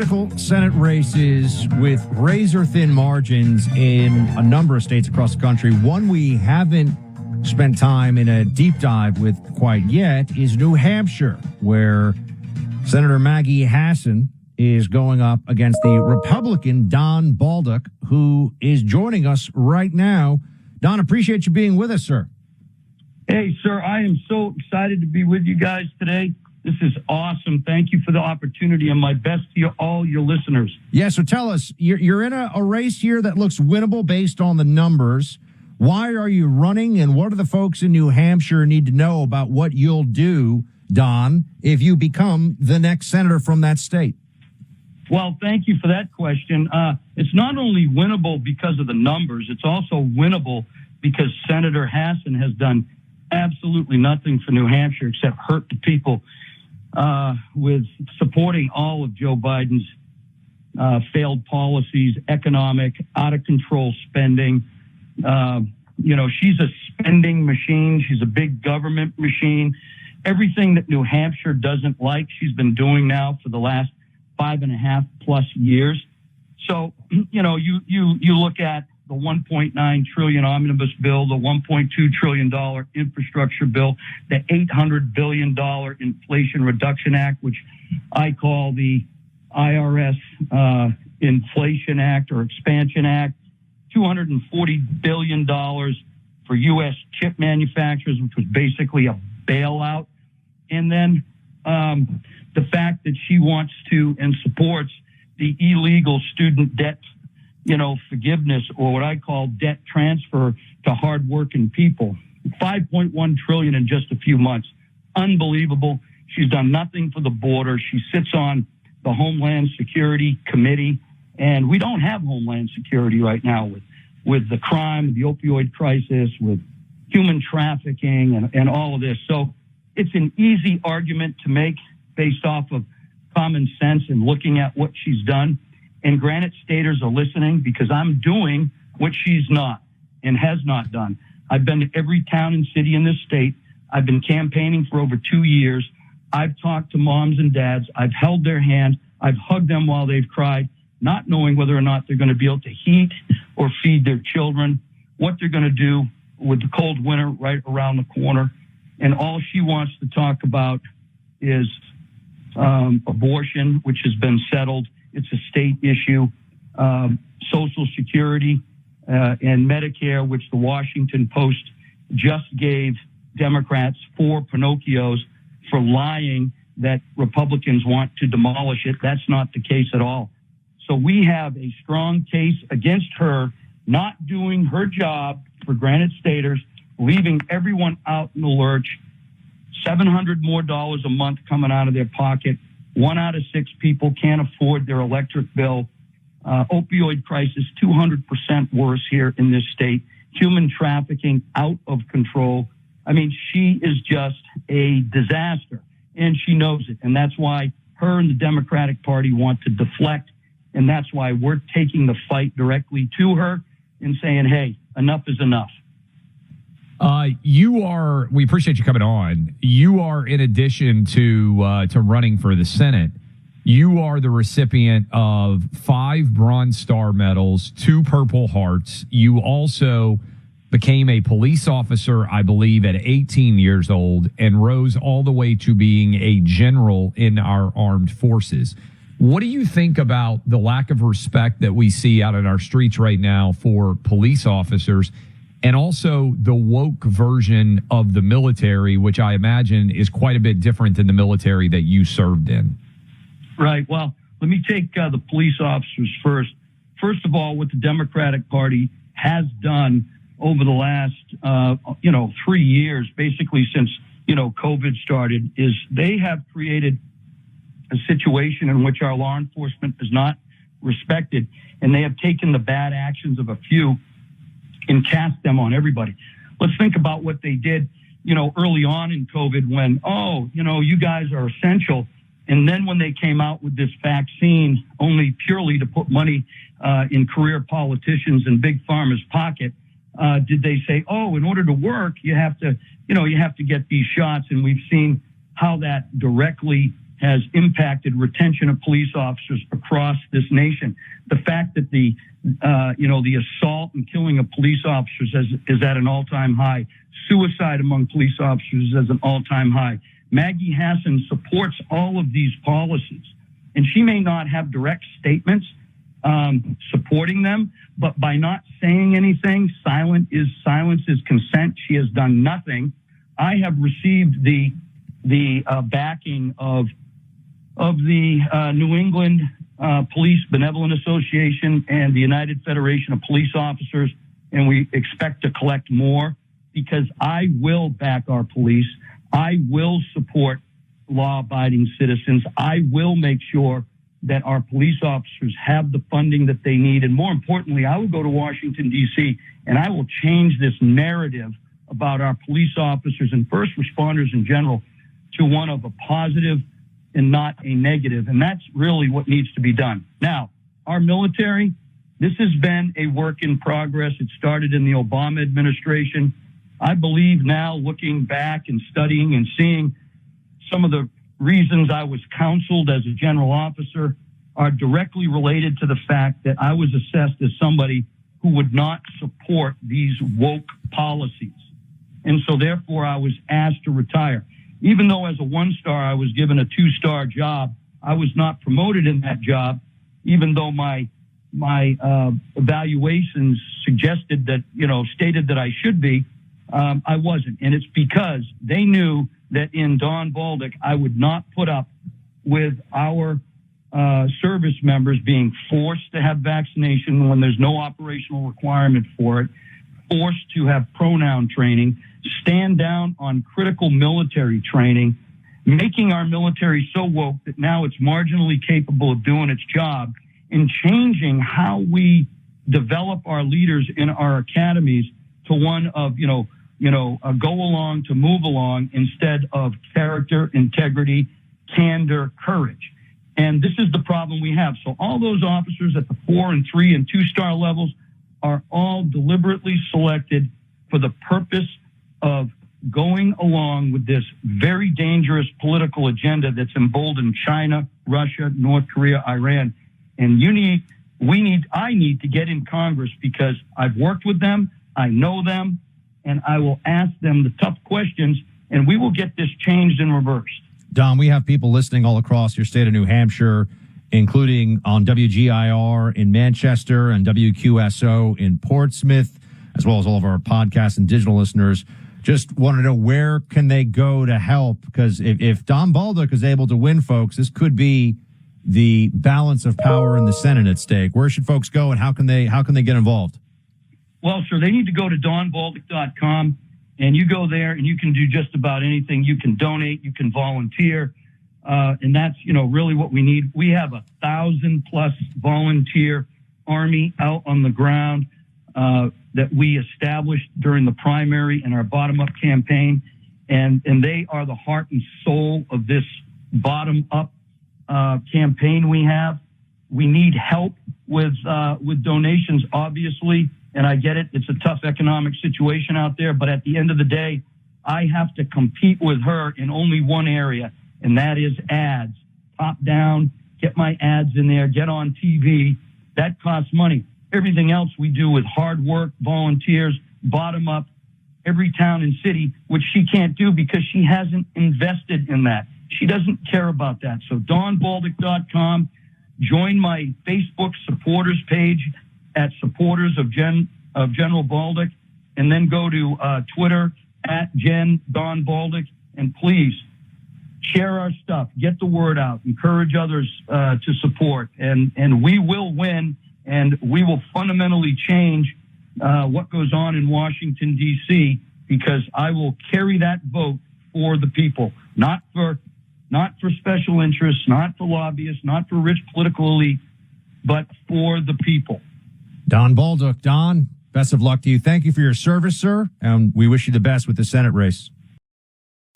critical Senate races with razor-thin margins in a number of states across the country. One we haven't spent time in a deep dive with quite yet is New Hampshire, where Senator Maggie Hassan is going up against the Republican Don Bolduc, who is joining us right now. Don, appreciate you being with us, sir. Hey, sir, I am so excited to be with you guys today. This is awesome. Thank you for the opportunity, and my best to all your listeners. Yeah, so tell us, you're in a race here that looks winnable based on the numbers. Why are you running, and what do the folks in New Hampshire need to know about what you'll do, Don, if you become the next senator from that state? Well, thank you for that question. It's not only winnable because of the numbers, it's also winnable because Senator Hassan has done absolutely nothing for New Hampshire except hurt the people with supporting all of Joe Biden's failed policies, economic, out-of-control spending. She's a spending machine. She's a big government machine. Everything that New Hampshire doesn't like, she's been doing now for the last 5.5+ years. So, you look at the $1.9 trillion omnibus bill, the $1.2 trillion infrastructure bill, the $800 billion Inflation Reduction Act, which I call the IRS Inflation Act or Expansion Act, $240 billion for U.S. chip manufacturers, which was basically a bailout. And then the fact that she wants to and supports the illegal student debt forgiveness, or what I call debt transfer to hardworking people. 5.1 trillion in just a few months. Unbelievable. She's done nothing for the border. She sits on the Homeland Security Committee, and we don't have Homeland Security right now with the crime, the opioid crisis, with human trafficking and all of this. So it's an easy argument to make based off of common sense and looking at what she's done. And Granite Staters are listening because I'm doing what she's not and has not done. I've been to every town and city in this state. I've been campaigning for over 2 years. I've talked to moms and dads. I've held their hand. I've hugged them while they've cried, not knowing whether or not they're going to be able to heat or feed their children, what they're going to do with the cold winter right around the corner. And all she wants to talk about is abortion, which has been settled. It's a state issue. Social Security and Medicare, which the Washington Post just gave Democrats 4 Pinocchios for lying that Republicans want to demolish it. That's not the case at all. So we have a strong case against her not doing her job for Granite Staters, leaving everyone out in the lurch. $700 more a month coming out of their pocket. 1 out of 6 people can't afford their electric bill. Opioid crisis, 200% worse here in this state. Human trafficking out of control. I mean, she is just a disaster, and she knows it. And that's why her and the Democratic Party want to deflect. And that's why we're taking the fight directly to her and saying, hey, enough is enough. We appreciate you coming on. You are, in addition to running for the Senate, you are the recipient of 5 Bronze Star medals, 2 Purple Hearts. You also became a police officer, I believe, at 18 years old and rose all the way to being a general in our armed forces. What do you think about the lack of respect that we see out in our streets right now for police officers, and also the woke version of the military, which I imagine is quite a bit different than the military that you served in? Right. Well, let me take the police officers first. First of all, what the Democratic Party has done over the last, 3 years, basically since, COVID started, is they have created a situation in which our law enforcement is not respected, and they have taken the bad actions of a few and cast them on everybody. Let's think about what they did, early on in COVID when, you guys are essential. And then when they came out with this vaccine only purely to put money in career politicians and big pharma's pocket, did they say, in order to work, you have to get these shots? And we've seen how that directly has impacted retention of police officers across this nation. The fact that the assault and killing of police officers is at an all-time high. Suicide among police officers is at an all-time high. Maggie Hassan supports all of these policies, and she may not have direct statements supporting them, but by not saying anything, silence is consent. She has done nothing. I have received the backing of the New England Police Benevolent Association and the United Federation of Police Officers, and we expect to collect more, because I will back our police. I will support law-abiding citizens. I will make sure that our police officers have the funding that they need. And more importantly, I will go to Washington, D.C., and I will change this narrative about our police officers and first responders in general to one of a positive and not a negative. And that's really what needs to be done. Now, our military, this has been a work in progress. It started in the Obama administration. I believe now, looking back and studying and seeing some of the reasons I was counseled as a general officer are directly related to the fact that I was assessed as somebody who would not support these woke policies. And so therefore I was asked to retire. Even though as a 1-star I was given a 2-star job, I was not promoted in that job, even though my evaluations suggested that, stated that I should be. I wasn't. And it's because they knew that in Don Bolduc, I would not put up with our service members being forced to have vaccination when there's no operational requirement for it, forced to have pronoun training, stand down on critical military training, making our military so woke that now it's marginally capable of doing its job, and changing how we develop our leaders in our academies to one of, a go along to move along instead of character, integrity, candor, courage. And this is the problem we have. So all those officers at the 4 and 3 and 2-star levels are all deliberately selected for the purpose of going along with this very dangerous political agenda that's emboldened China, Russia, North Korea, Iran. And I need to get in Congress, because I've worked with them, I know them, and I will ask them the tough questions, and we will get this changed and reversed. Don, we have people listening all across your state of New Hampshire, including on WGIR in Manchester and WQSO in Portsmouth, as well as all of our podcast and digital listeners. Just want to know, where can they go to help? Because if Don Bolduc is able to win, folks, this could be the balance of power in the Senate at stake. Where should folks go, and how can they get involved? Well, sir, they need to go to donbolduc.com, and you go there and you can do just about anything. You can donate, you can volunteer, and that's, really what we need. We have 1,000+ volunteer army out on the ground that we established during the primary and our bottom-up campaign, and they are the heart and soul of this bottom-up campaign we have. We need help with donations, obviously. And I get it. It's a tough economic situation out there. But at the end of the day, I have to compete with her in only one area, and that is ads. Top down, get my ads in there, get on TV. That costs money. Everything else we do with hard work, volunteers, bottom up, every town and city, which she can't do because she hasn't invested in that. She doesn't care about that. So donbolduc.com, join my Facebook supporters page at supporters of General Bolduc, and then go to Twitter at Don Bolduc, and please share our stuff, get the word out, encourage others to support, and we will win, and we will fundamentally change what goes on in Washington, D.C., because I will carry that vote for the people, not for special interests, not for lobbyists, not for rich political elite, but for the people. Don Bolduc. Don, best of luck to you. Thank you for your service, sir, and we wish you the best with the Senate race.